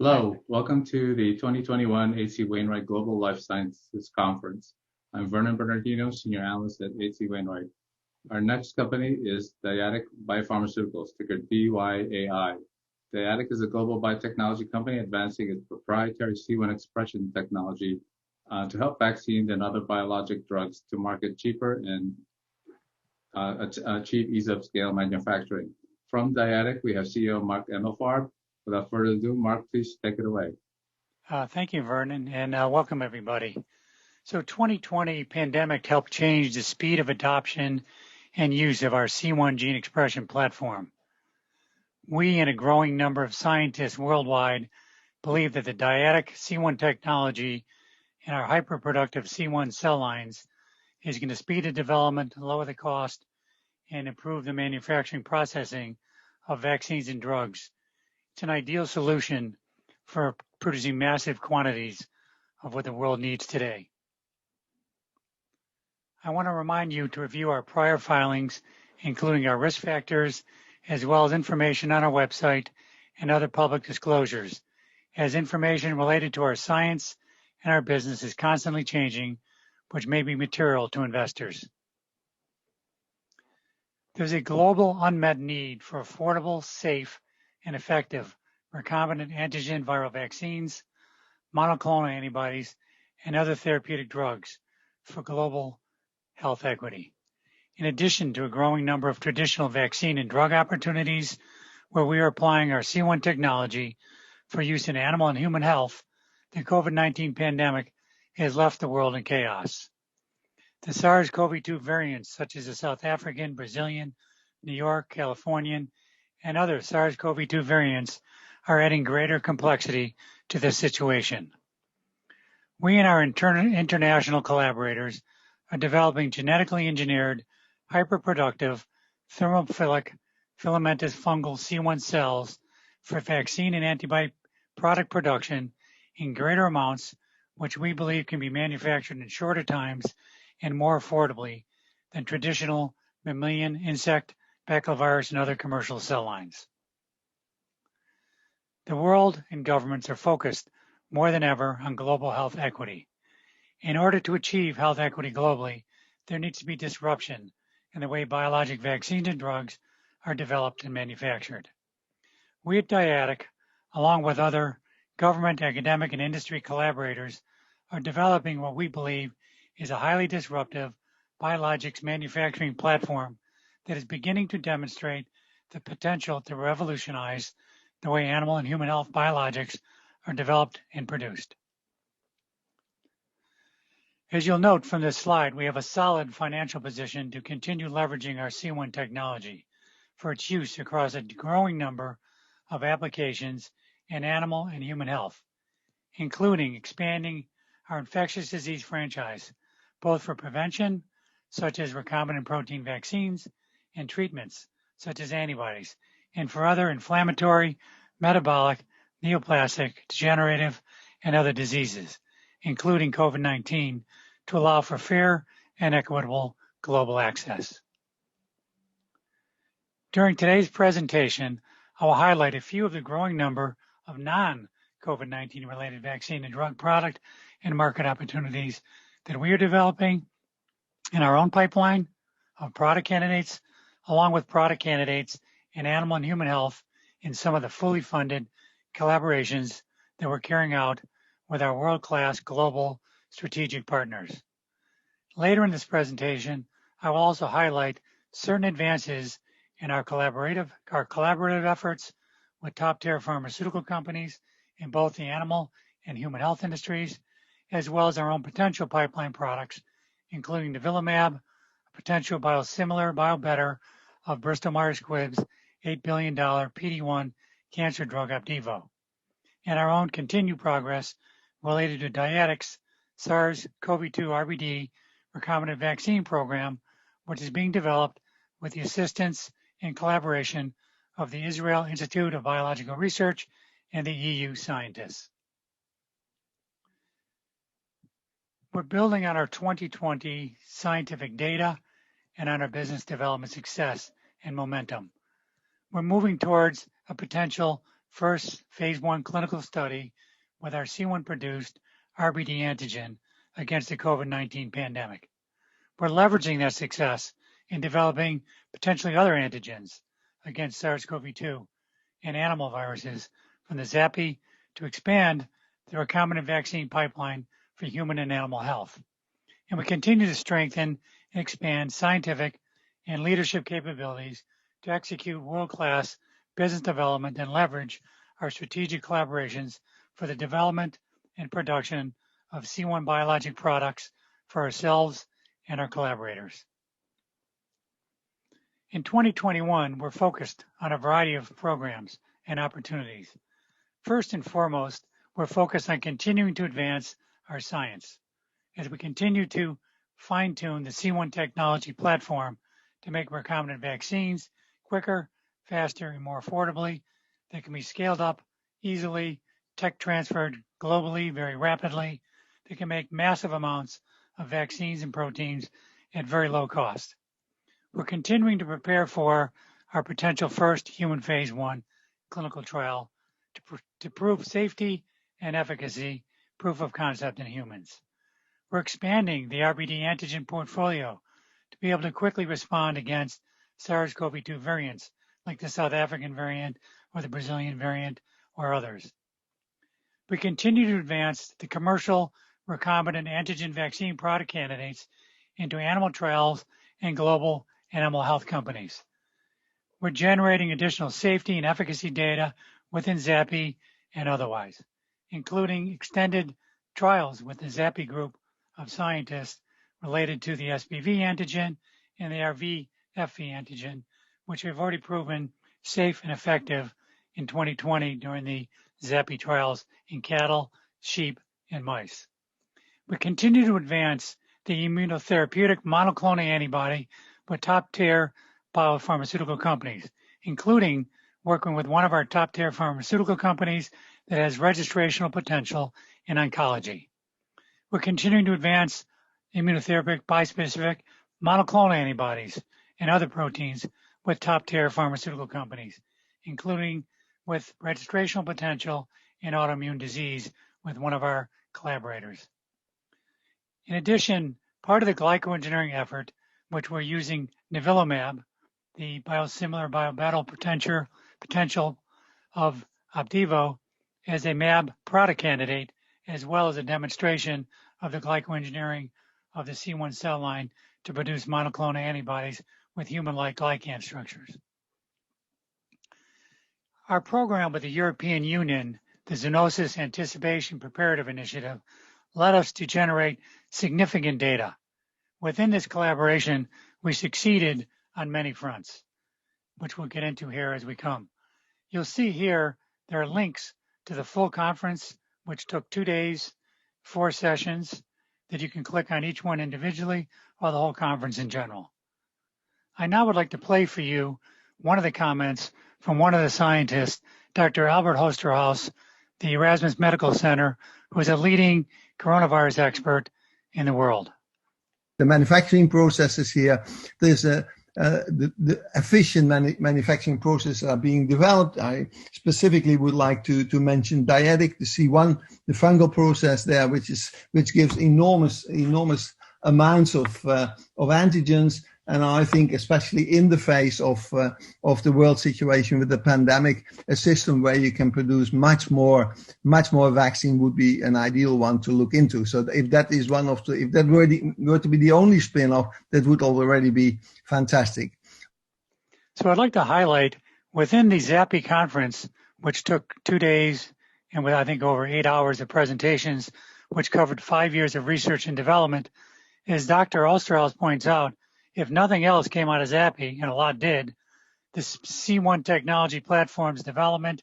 Hello, welcome to the 2021 AC Wainwright Global Life Sciences Conference. I'm Vernon Bernardino, Senior Analyst at AC Wainwright. Our next company is Dyadic Biopharmaceuticals, ticker DYAI. Dyadic is a global biotechnology company advancing its proprietary C1 expression technology to help vaccines and other biologic drugs to market cheaper and achieve ease of scale manufacturing. From Dyadic, we have CEO Mark Emalfarb. Without further ado, Mark, please take it away. Thank you, Vernon, and welcome everybody. So 2020 pandemic helped change the speed of adoption and use of our C1 gene expression platform. We and a growing number of scientists worldwide believe that the Dyadic C1 technology and our hyperproductive C1 cell lines is going to speed the development, lower the cost, and improve the manufacturing processing of vaccines and drugs. It's an ideal solution for producing massive quantities of what the world needs today. I want to remind you to review our prior filings, including our risk factors, as well as information on our website and other public disclosures, as information related to our science and our business is constantly changing, which may be material to investors. There's a global unmet need for affordable, safe, and effective recombinant antigen viral vaccines, monoclonal antibodies, and other therapeutic drugs for global health equity. In addition to a growing number of traditional vaccine and drug opportunities where we are applying our C1 technology for use in animal and human health, the COVID-19 pandemic has left the world in chaos. The SARS-CoV-2 variants, such as the South African, Brazilian, New York, Californian, and other SARS-CoV-2 variants are adding greater complexity to this situation. We and our international collaborators are developing genetically engineered, hyperproductive, thermophilic, filamentous fungal C1 cells for vaccine and antibody product production in greater amounts, which we believe can be manufactured in shorter times and more affordably than traditional mammalian, insect, baculovirus, and other commercial cell lines. The world and governments are focused more than ever on global health equity. In order to achieve health equity globally, there needs to be disruption in the way biologic vaccines and drugs are developed and manufactured. We at Dyadic, along with other government, academic, and industry collaborators, are developing what we believe is a highly disruptive biologics manufacturing platform that is beginning to demonstrate the potential to revolutionize the way animal and human health biologics are developed and produced. As you'll note from this slide, we have a solid financial position to continue leveraging our C1 technology for its use across a growing number of applications in animal and human health, including expanding our infectious disease franchise, both for prevention, such as recombinant protein vaccines, and treatments, such as antibodies, and for other inflammatory, metabolic, neoplastic, degenerative, and other diseases, including COVID-19, to allow for fair and equitable global access. During today's presentation, I will highlight a few of the growing number of non-COVID-19 related vaccine and drug product and market opportunities that we are developing in our own pipeline of product candidates, along with product candidates in animal and human health in some of the fully funded collaborations that we're carrying out with our world-class global strategic partners. Later in this presentation, I will also highlight certain advances in our collaborative efforts with top-tier pharmaceutical companies in both the animal and human health industries, as well as our own potential pipeline products, including nivolumab, a potential biosimilar, biobetter of Bristol Myers Squibb's $8 billion PD-1 cancer drug Opdivo, and our own continued progress related to Dyadic's SARS-CoV-2 RBD recombinant vaccine program, which is being developed with the assistance and collaboration of the Israel Institute of Biological Research and the EU scientists. We're building on our 2020 scientific data and on our business development success and momentum. We're moving towards a potential first phase 1 clinical study with our C1-produced RBD antigen against the COVID-19 pandemic. We're leveraging that success in developing potentially other antigens against SARS-CoV-2 and animal viruses from the ZAPI to expand the recombinant vaccine pipeline for human and animal health. And we continue to strengthen and expand scientific and leadership capabilities to execute world-class business development and leverage our strategic collaborations for the development and production of C1 biologic products for ourselves and our collaborators. In 2021, we're focused on a variety of programs and opportunities. First and foremost, we're focused on continuing to advance our science as we continue to fine-tune the C1 technology platform to make recombinant vaccines quicker, faster, and more affordably that can be scaled up easily, tech transferred globally very rapidly, that can make massive amounts of vaccines and proteins at very low cost. We're continuing to prepare for our potential first human phase 1 clinical trial to prove safety and efficacy, proof of concept in humans. We're expanding the RBD antigen portfolio to be able to quickly respond against SARS-CoV-2 variants like the South African variant or the Brazilian variant or others. We continue to advance the commercial recombinant antigen vaccine product candidates into animal trials and global animal health companies. We're generating additional safety and efficacy data within ZAPI and otherwise, including extended trials with the ZAPI group of scientists related to the SPV antigen and the RVFV antigen, which have already proven safe and effective in 2020 during the ZAPI trials in cattle, sheep, and mice. We continue to advance the immunotherapeutic monoclonal antibody with top-tier biopharmaceutical companies, including working with one of our top-tier pharmaceutical companies that has registrational potential in oncology. We're continuing to advance immunotherapeutic bispecific monoclonal antibodies and other proteins with top-tier pharmaceutical companies, including with registrational potential in autoimmune disease with one of our collaborators. In addition, part of the glycoengineering effort, which we're using nivolumab, the biosimilar biobattle potential of Opdivo, as a mAb product candidate, as well as a demonstration of the glycoengineering of the C1 cell line to produce monoclonal antibodies with human-like glycan structures. Our program with the European Union, the Zoonosis Anticipation Preparative Initiative, led us to generate significant data. Within this collaboration, we succeeded on many fronts, which we'll get into here as we come. You'll see here there are links to the full conference, which took 2 days, 4 sessions, that you can click on each one individually or the whole conference in general. I now would like to play for you one of the comments from one of the scientists, Dr. Albert Hosterhaus, the Erasmus Medical Center, who is a leading coronavirus expert in the world. The manufacturing processes here, there's the efficient manufacturing processes are being developed. I specifically would like to mention Dyadic, the C1, the fungal process there, which gives enormous amounts of antigens. And I think, especially in the face of the world situation with the pandemic, a system where you can produce much more vaccine would be an ideal one to look into. So if that is if that were to be the only spin-off, that would already be fantastic. So I'd like to highlight within the ZAPI conference, which took 2 days and with I think over 8 hours of presentations, which covered 5 years of research and development, as Dr. Osterhaus points out, if nothing else came out of ZAPI, and a lot did, this C1 technology platform's development,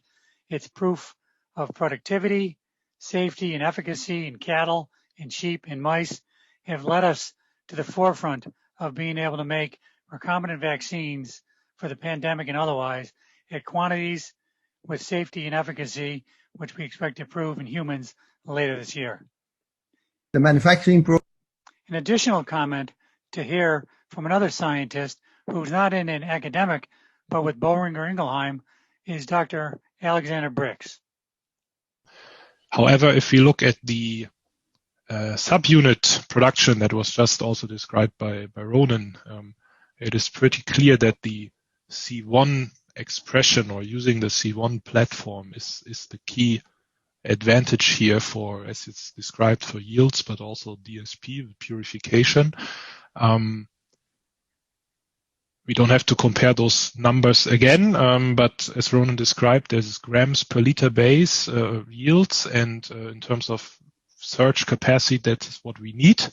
its proof of productivity, safety, and efficacy in cattle, in sheep, and mice have led us to the forefront of being able to make recombinant vaccines for the pandemic and otherwise at quantities with safety and efficacy, which we expect to prove in humans later this year. The manufacturing An additional comment to hear from another scientist who's not in an academic, but with Boehringer Ingelheim, is Dr. Alexander Brix. However, if we look at the subunit production that was just also described by Ronan, it is pretty clear that the C1 expression or using the C1 platform is the key advantage here for, as it's described, for yields, but also DSP, purification. We don't have to compare those numbers again, but as Ronan described, there's grams per liter base yields, and in terms of surge capacity, that is what we need.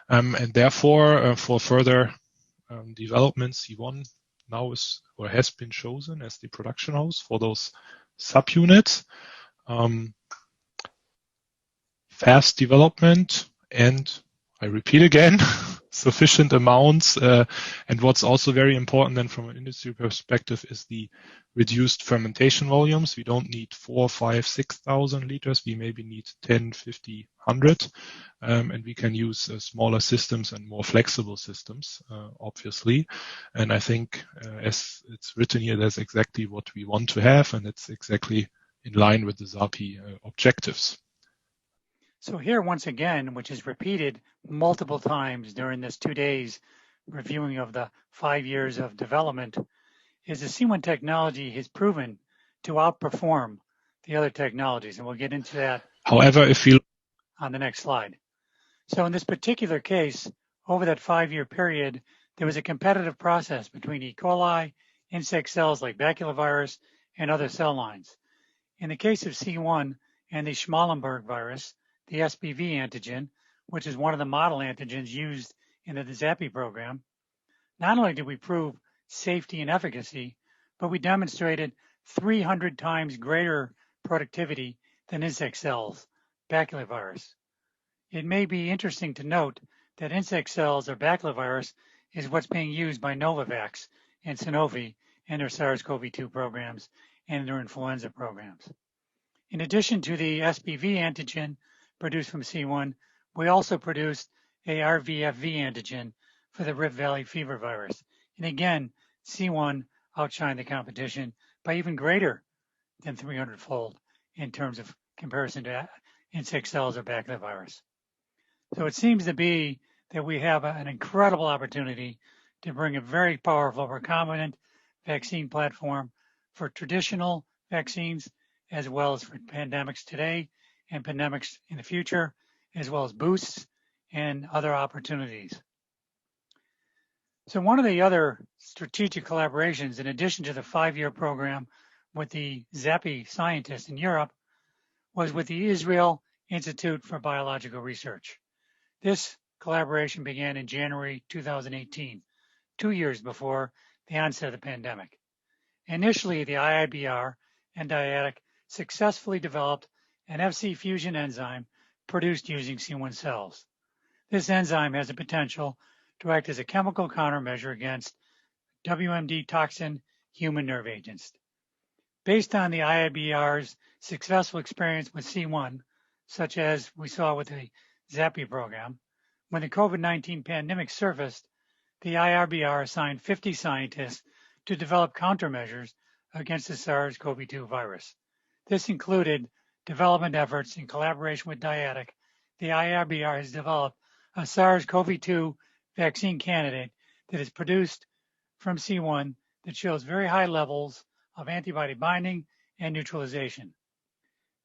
And therefore, for further development, C1 now is or has been chosen as the production host for those subunits. Fast development, and I repeat again, sufficient amounts. And what's also very important then from an industry perspective is the reduced fermentation volumes. We don't need 4, 5, 6,000 liters. We maybe need 10, 50, 100. And we can use smaller systems and more flexible systems, obviously. And I think as it's written here, that's exactly what we want to have. And it's exactly in line with the ZAPI objectives. So here, once again, which is repeated multiple times during this 2 days reviewing of the 5 years of development, is the C1 technology has proven to outperform the other technologies. And we'll get into that. However, if you on the next slide. So in this particular case, over that 5-year period, there was a competitive process between E. coli, insect cells like baculovirus, and other cell lines. In the case of C1 and the Schmallenberg virus, the SPV antigen, which is one of the model antigens used in the ZAPI program, not only did we prove safety and efficacy, but we demonstrated 300 times greater productivity than insect cells, baculovirus. It may be interesting to note that insect cells or baculovirus is what's being used by Novavax and Sanofi in their SARS-CoV-2 programs and their influenza programs. In addition to the SPV antigen produced from C1, we also produced a RVFV antigen for the Rift Valley fever virus. And again, C1 outshined the competition by even greater than 300-fold in terms of comparison to insect cells or baculovirus. So it seems to be that we have an incredible opportunity to bring a very powerful recombinant vaccine platform for traditional vaccines, as well as for pandemics today and pandemics in the future, as well as boosts and other opportunities. So one of the other strategic collaborations, in addition to the 5-year program with the ZAPI scientists in Europe, was with the Israel Institute for Biological Research. This collaboration began in January 2018, 2 years before the onset of the pandemic. Initially, the IIBR and Dyadic successfully developed an FC fusion enzyme produced using C1 cells. This enzyme has the potential to act as a chemical countermeasure against WMD toxin human nerve agents. Based on the IIBR's successful experience with C1, such as we saw with the ZAPI program, when the COVID-19 pandemic surfaced, the IIBR assigned 50 scientists to develop countermeasures against the SARS-CoV-2 virus. This included development efforts in collaboration with Dyadic. The IIBR has developed a SARS-CoV-2 vaccine candidate that is produced from C1 that shows very high levels of antibody binding and neutralization.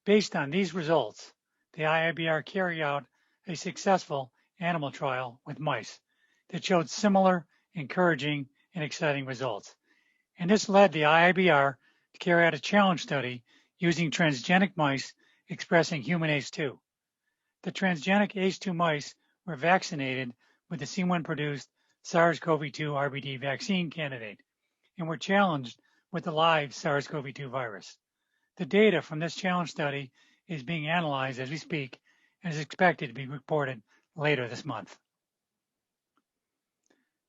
Based on these results, the IIBR carried out a successful animal trial with mice that showed similar encouraging and exciting results. And this led the IIBR to carry out a challenge study using transgenic mice expressing human ACE2. The transgenic ACE2 mice were vaccinated with the C1-produced SARS-CoV-2 RBD vaccine candidate and were challenged with the live SARS-CoV-2 virus. The data from this challenge study is being analyzed as we speak and is expected to be reported later this month.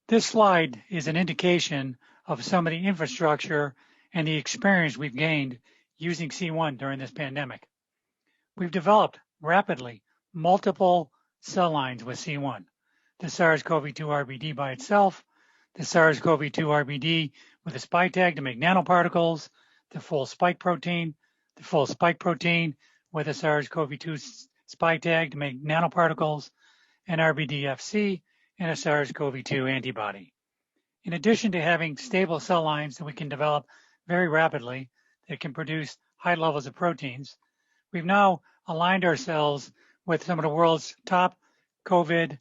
This slide is an indication of some of the infrastructure and the experience we've gained using C1 during this pandemic. We've developed rapidly multiple cell lines with C1, the SARS-CoV-2 RBD by itself, the SARS-CoV-2 RBD with a spike tag to make nanoparticles, the full spike protein with a SARS-CoV-2 spike tag to make nanoparticles, an RBD-FC, and a SARS-CoV-2 antibody. In addition to having stable cell lines that we can develop very rapidly that can produce high levels of proteins, we've now aligned ourselves with some of the world's top COVID,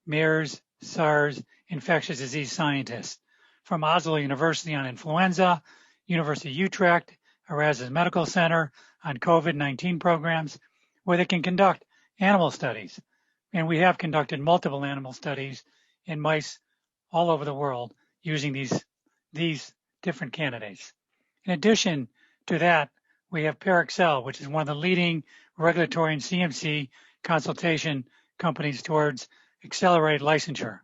MERS, SARS, infectious disease scientists, from Oslo University on influenza, University of Utrecht, Erasmus Medical Center on COVID-19 programs, where they can conduct animal studies. And we have conducted multiple animal studies in mice all over the world using these different candidates. In addition to that, we have Parexel, which is one of the leading regulatory and CMC consultation companies towards accelerated licensure.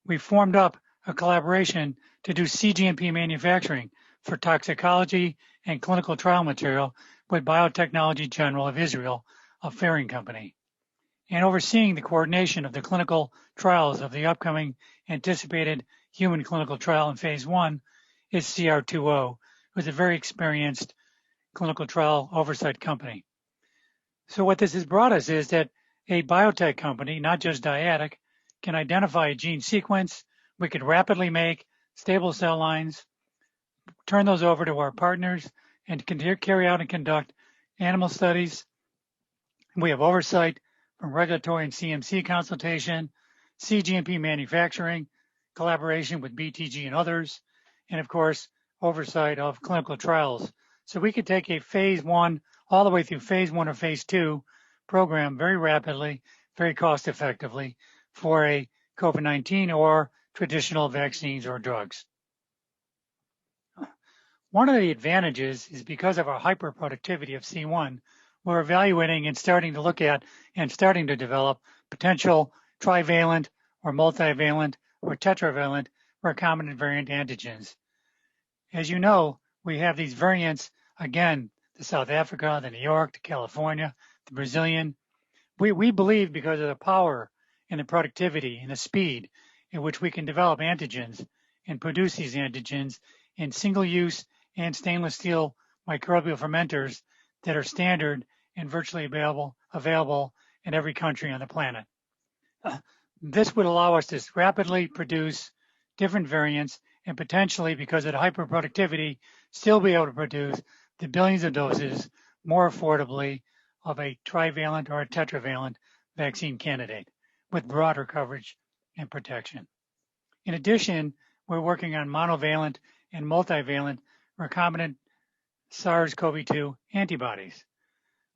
We formed up a collaboration to do cGMP manufacturing for toxicology and clinical trial material with Biotechnology General of Israel, a Ferring company. And overseeing the coordination of the clinical trials of the upcoming anticipated human clinical trial in phase 1 is CR2O, who is a very experienced clinical trial oversight company. So what this has brought us is that a biotech company, not just Dyadic, can identify a gene sequence. We could rapidly make stable cell lines, turn those over to our partners, and carry out and conduct animal studies. We have oversight from regulatory and CMC consultation, cGMP manufacturing, collaboration with BTG and others, and of course, oversight of clinical trials. So we could take a phase 1 all the way through phase 1 or phase 2 program very rapidly, very cost effectively for a COVID-19 or traditional vaccines or drugs. One of the advantages is because of our hyperproductivity of C1, we're evaluating and starting to look at and starting to develop potential trivalent or multivalent or tetravalent recombinant variant antigens. As you know, we have these variants, again, the South Africa, the New York, the California, the Brazilian. We believe because of the power and the productivity and the speed in which we can develop antigens and produce these antigens in single-use and stainless steel microbial fermenters that are standard and virtually available in every country on the planet. This would allow us to rapidly produce different variants and potentially, because of the hyperproductivity, still be able to produce the billions of doses more affordably of a trivalent or a tetravalent vaccine candidate with broader coverage and protection. In addition, we're working on monovalent and multivalent recombinant SARS-CoV-2 antibodies.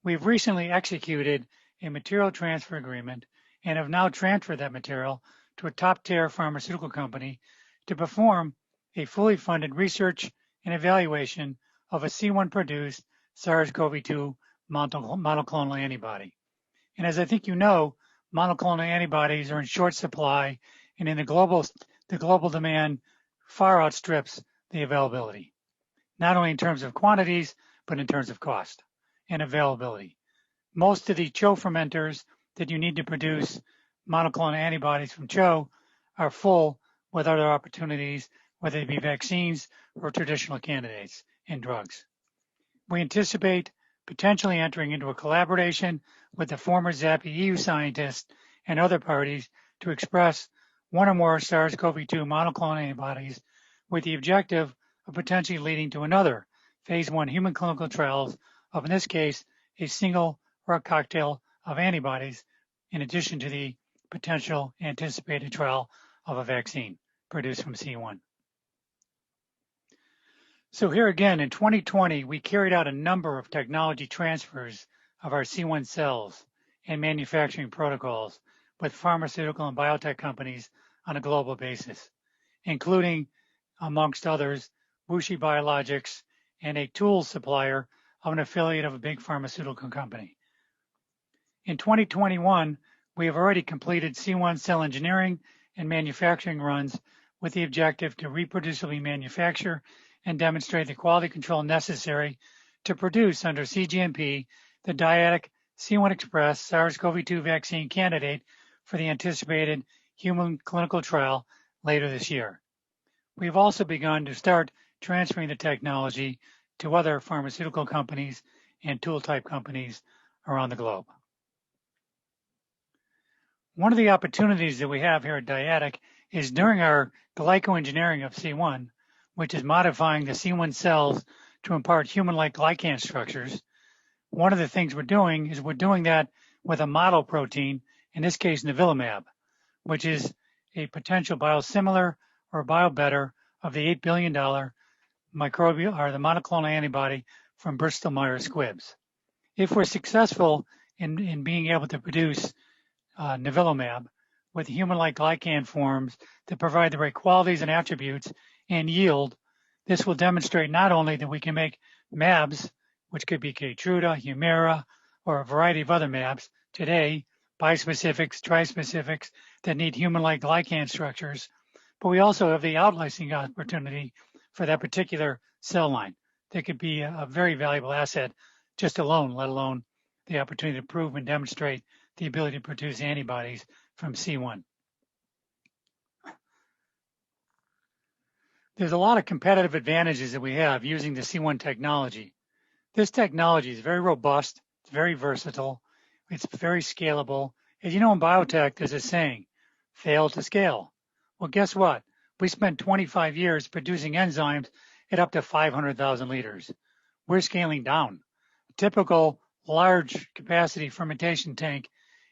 We've recently executed a material transfer agreement and have now transferred that material to a top-tier pharmaceutical company to perform a fully funded research and evaluation of a C1-produced SARS-CoV-2 monoclonal antibody. And as I think you know, monoclonal antibodies are in short supply, and in the global demand far outstrips the availability, not only in terms of quantities, but in terms of cost and availability. Most of the CHO fermenters that you need to produce monoclonal antibodies from CHO are full with other opportunities, whether they be vaccines or traditional candidates and drugs. We anticipate potentially entering into a collaboration with the former ZAPI EU scientists and other parties to express one or more SARS-CoV-2 monoclonal antibodies with the objective of potentially leading to another phase 1 human clinical trials of, in this case, a single or a cocktail of antibodies, in addition to the potential anticipated trial of a vaccine produced from C1. So here again, in 2020, we carried out a number of technology transfers of our C1 cells and manufacturing protocols with pharmaceutical and biotech companies on a global basis, including, amongst others, WuXi Biologics and a tool supplier of an affiliate of a big pharmaceutical company. In 2021, we have already completed C1 cell engineering and manufacturing runs with the objective to reproducibly manufacture and demonstrate the quality control necessary to produce under cGMP the Dyadic C1 Express SARS-CoV-2 vaccine candidate for the anticipated human clinical trial later this year. We've also begun to start transferring the technology to other pharmaceutical companies and tool type companies around the globe. One of the opportunities that we have here at Dyadic is during our glycoengineering of C1, which is modifying the C1 cells to impart human-like glycan structures. One of the things we're doing is we're doing that with a model protein, in this case nivolumab, which is a potential biosimilar or biobetter of the $8 billion microbial or the monoclonal antibody from Bristol Myers Squibb's. If we're successful in being able to produce nivolumab with human-like glycan forms that provide the right qualities and attributes and yield, this will demonstrate not only that we can make mAbs, which could be Keytruda, Humira, or a variety of other mAbs today, bispecifics, trispecifics that need human-like glycan structures, but we also have the out-licensing opportunity for that particular cell line. That could be a very valuable asset just alone, let alone the opportunity to prove and demonstrate the ability to produce antibodies from C1. There's a lot of competitive advantages that we have using the C1 technology. This technology is very robust, it's very versatile, it's very scalable. As you know, in biotech, there's a saying, fail to scale. Well, guess what? We spent 25 years producing enzymes at up to 500,000 liters. We're scaling down. A typical large capacity fermentation tank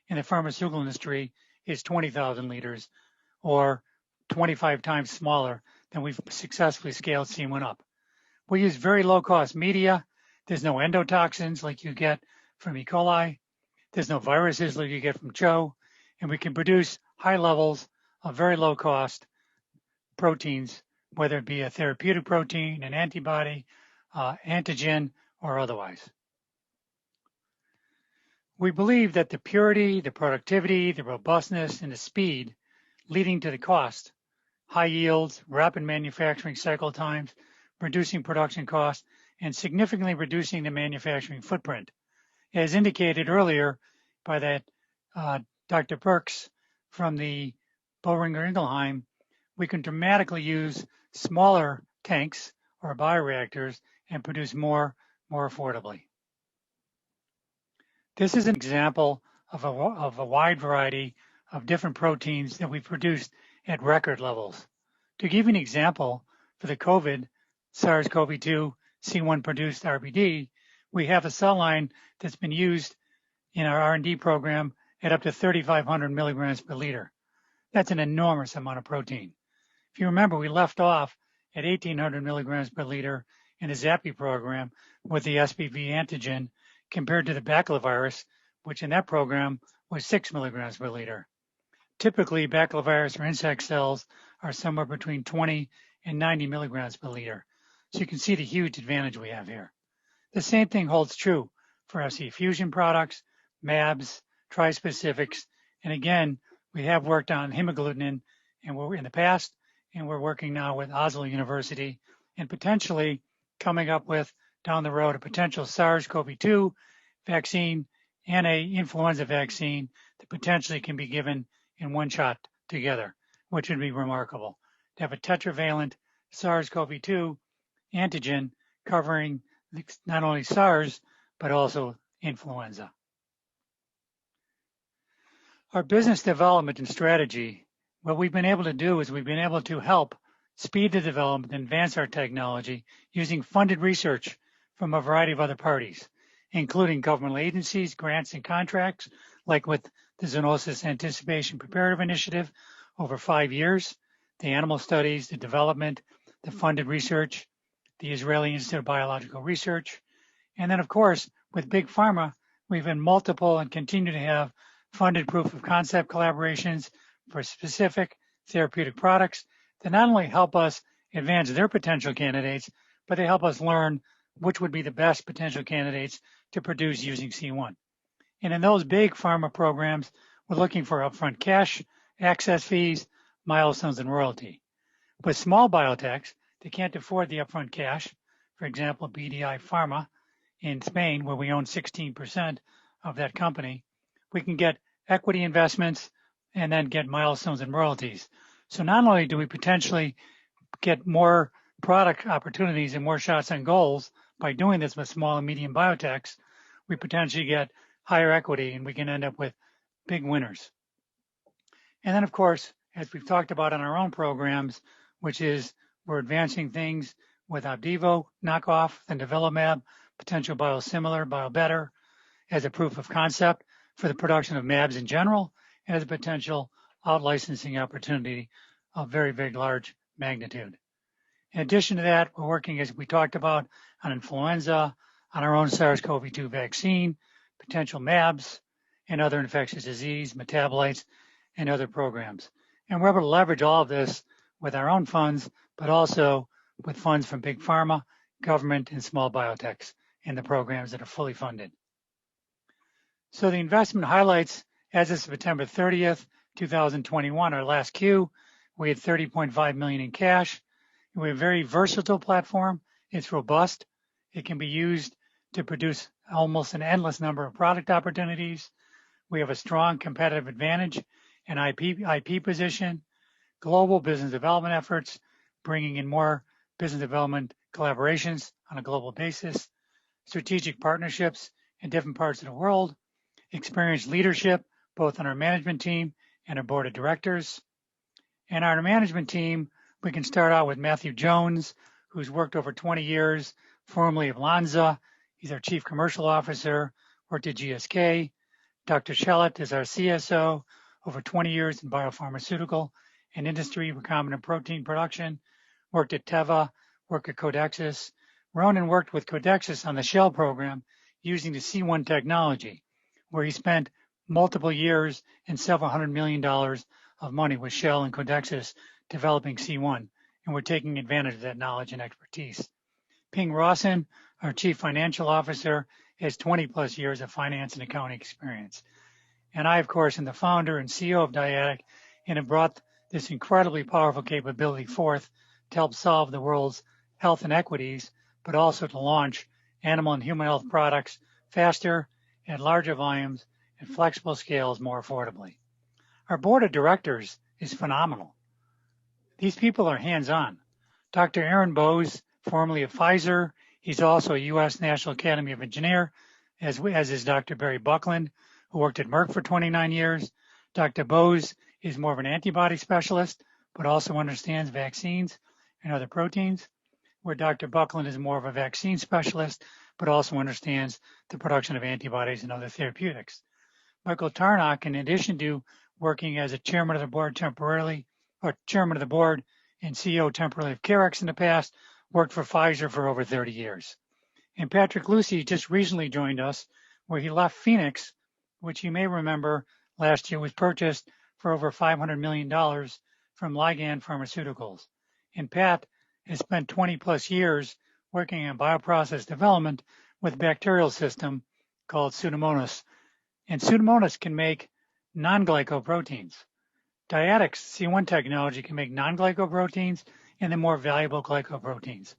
in the pharmaceutical industry is 20,000 liters, or 25 times smaller than we've successfully scaled C1 up. We use very low-cost media. There's no endotoxins like you get from E. coli. There's no viruses like you get from CHO. And we can produce high levels of very low-cost proteins, whether it be a therapeutic protein, an antibody, antigen, or otherwise. We believe that the purity, the productivity, the robustness, and the speed leading to the cost, high yields, rapid manufacturing cycle times, reducing production costs, and significantly reducing the manufacturing footprint. As indicated earlier by that Dr. Perks from the Boehringer Ingelheim, we can dramatically use smaller tanks or bioreactors and produce more affordably. This is an example of a wide variety of different proteins that we've produced at record levels. To give you an example, for the COVID, SARS-CoV-2 C1 produced RBD, we have a cell line that's been used in our R&D program at up to 3,500 milligrams per liter. That's an enormous amount of protein. If you remember, we left off at 1,800 milligrams per liter in the ZAPI program with the SPV antigen compared to the baculovirus, which in that program was 6 milligrams per liter. Typically, baculovirus or insect cells are somewhere between 20 and 90 milligrams per liter. So you can see the huge advantage we have here. The same thing holds true for FC fusion products, mAbs, trispecifics, and again, we have worked on hemagglutinin and we're in the past, and we're working now with Oslo University and potentially coming up with down the road a potential SARS-CoV-2 vaccine and a influenza vaccine that potentially can be given in one shot together, which would be remarkable. To have a tetravalent SARS-CoV-2 antigen covering not only SARS, but also influenza. Our business development and strategy, what we've been able to do is we've been able to help speed the development and advance our technology using funded research from a variety of other parties, including governmental agencies, grants, and contracts, like with the Zoonosis Anticipation Preparative Initiative over 5 years, the animal studies, the development, the funded research, the Israeli Institute of Biological Research, and then, of course, with Big Pharma, we've had multiple and continue to have funded proof of concept collaborations for specific therapeutic products that not only help us advance their potential candidates, but they help us learn which would be the best potential candidates to produce using C1. And in those big pharma programs, we're looking for upfront cash, access fees, milestones, and royalty. With small biotechs, they can't afford the upfront cash. For example, BDI Pharma in Spain, where we own 16% of that company, we can get equity investments and then get milestones and royalties. So not only do we potentially get more product opportunities and more shots on goals by doing this with small and medium biotechs, we potentially get higher equity and we can end up with big winners. And then, of course, as we've talked about on our own programs, which is we're advancing things with Opdivo, knockoff, and Developmab, potential biosimilar, biobetter, as a proof of concept for the production of mAbs in general, and as a potential out-licensing opportunity of very, very large magnitude. In addition to that, we're working, as we talked about, on influenza, on our own SARS-CoV-2 vaccine, potential mAbs, and other infectious disease, metabolites, and other programs. And we're able to leverage all of this with our own funds, but also with funds from big pharma, government, and small biotechs in the programs that are fully funded. So the investment highlights, as of September 30th, 2021, our last Q, we had $30.5 million in cash. We have a very versatile platform. It's robust. It can be used to produce almost an endless number of product opportunities. We have a strong competitive advantage and IP position, global business development efforts, bringing in more business development collaborations on a global basis, strategic partnerships in different parts of the world, experienced leadership, both on our management team and our board of directors. And our management team, we can start out with Matthew Jones, who's worked over 20 years, formerly of Lonza. He's our chief commercial officer, worked at GSK. Dr. Shellett is our CSO, over 20 years in biopharmaceutical and industry recombinant protein production, worked at Teva, worked at Codexis. Ronan worked with Codexis on the Shell program using the C1 technology, where he spent multiple years and several $100 million of money with Shell and Codexis developing C1, and we're taking advantage of that knowledge and expertise. Ping Rawson, our chief financial officer, has 20 plus years of finance and accounting experience. And I, of course, am the founder and CEO of Dyadic and have brought this incredibly powerful capability forth to help solve the world's health inequities, but also to launch animal and human health products faster, at larger volumes, and flexible scales more affordably. Our board of directors is phenomenal. These people are hands-on. Dr. Aaron Bose, formerly of Pfizer, he's also a U.S. National Academy of Engineer, as is Dr. Barry Buckland, who worked at Merck for 29 years. Dr. Bose is more of an antibody specialist, but also understands vaccines and other proteins, where Dr. Buckland is more of a vaccine specialist, but also understands the production of antibodies and other therapeutics. Michael Tarnock, in addition to working as a chairman of the board temporarily, or chairman of the board and CEO temporarily of Carex in the past, worked for Pfizer for over 30 years. And Patrick Lucy just recently joined us, where he left Phoenix, which you may remember last year was purchased for over $500 million from Ligand Pharmaceuticals. And Pat has spent 20 plus years working on bioprocess development with a bacterial system called Zoonosis. And Zoonosis can make non-glycoproteins. Dyadic's C1 technology can make non-glycoproteins and the more valuable glycoproteins.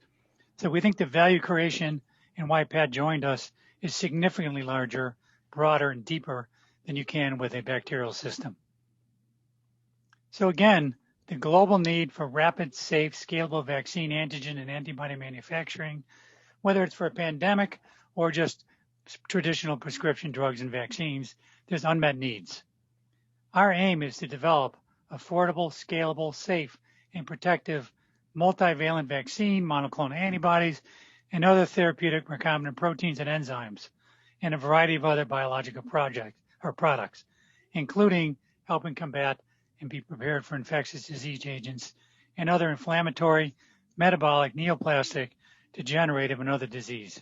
So we think the value creation and why Pat joined us is significantly larger, broader, and deeper than you can with a bacterial system. So again, the global need for rapid, safe, scalable vaccine, antigen, and antibody manufacturing, whether it's for a pandemic or just traditional prescription drugs and vaccines, there's unmet needs. Our aim is to develop affordable, scalable, safe, and protective multivalent vaccine, monoclonal antibodies, and other therapeutic recombinant proteins and enzymes, and a variety of other biological products, including helping combat and be prepared for infectious disease agents and other inflammatory, metabolic, neoplastic, degenerative, and other disease.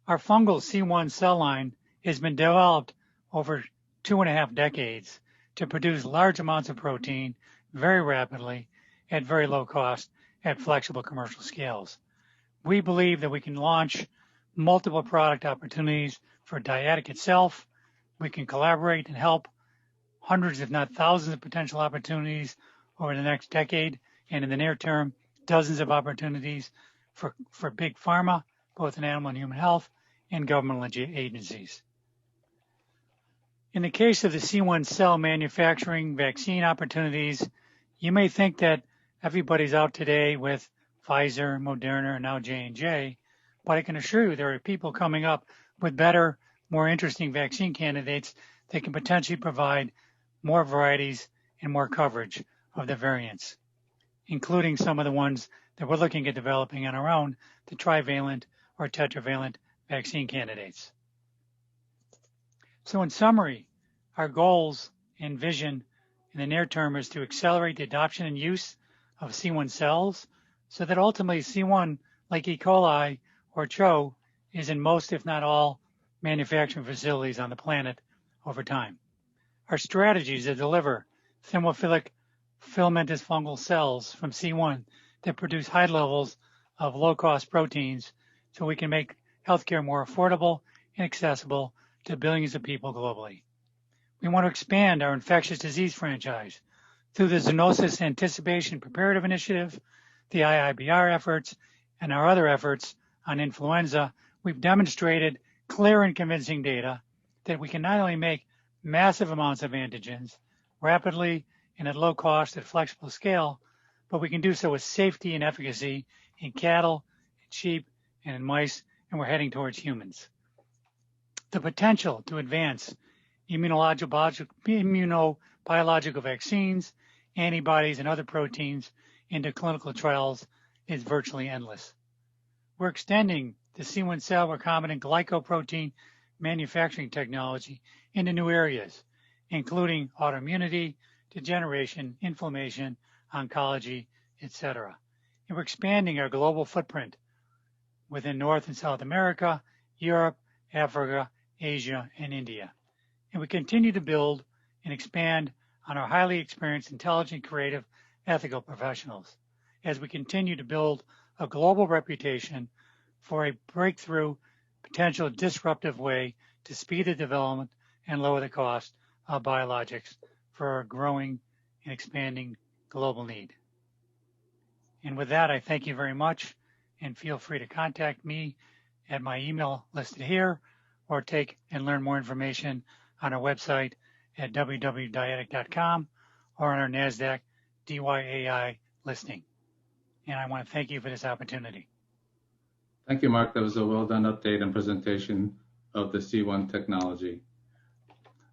Our fungal C1 cell line has been developed over 2.5 decades to produce large amounts of protein very rapidly at very low cost at flexible commercial scales. We believe that we can launch multiple product opportunities for Dyadic itself. We can collaborate and help hundreds, if not thousands, of potential opportunities over the next decade, and in the near term, dozens of opportunities for big pharma, both in animal and human health, and government agencies. In the case of the C1 cell manufacturing vaccine opportunities, you may think that everybody's out today with Pfizer, Moderna, and now J&J, But I can assure you there are people coming up with better, more interesting vaccine candidates that can potentially provide more varieties and more coverage of the variants, including some of the ones that we're looking at developing on our own, the trivalent or tetravalent vaccine candidates. So in summary, our goals and vision in the near term is to accelerate the adoption and use of C1 cells so that ultimately C1, like E. coli or CHO, is in most, if not all, manufacturing facilities on the planet over time. Our strategy is to deliver thermophilic filamentous fungal cells from C1 that produce high levels of low-cost proteins so we can make healthcare more affordable and accessible to billions of people globally. We want to expand our infectious disease franchise through the Zoonosis Anticipation Preparative Initiative, the IIBR efforts, and our other efforts on influenza. We've demonstrated clear and convincing data that we can not only make massive amounts of antigens rapidly and at low cost at flexible scale, but we can do so with safety and efficacy in cattle, in sheep, and in mice, and we're heading towards humans. The potential to advance immunobiological vaccines, antibodies, and other proteins into clinical trials is virtually endless. We're extending the C1 cell recombinant glycoprotein manufacturing technology into new areas, including autoimmunity, degeneration, inflammation, oncology, etc. And we're expanding our global footprint within North and South America, Europe, Africa, Asia, and India. And we continue to build and expand on our highly experienced, intelligent, creative, ethical professionals as we continue to build a global reputation for a breakthrough, potential disruptive way to speed the development and lower the cost of biologics for a growing and expanding global need. And with that, I thank you very much, and feel free to contact me at my email listed here, or take and learn more information on our website at www.dyadic.com or on our NASDAQ DYAI listing. And I want to thank you for this opportunity. Thank you, Mark. That was a well-done update and presentation of the C1 technology.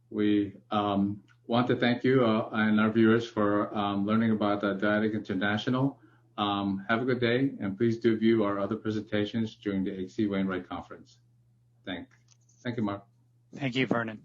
We want to thank you and our viewers for learning about Dyadic International. Have a good day, and please do view our other presentations during the H.C. Wainwright Conference. Thank you, Mark. Thank you, Vernon.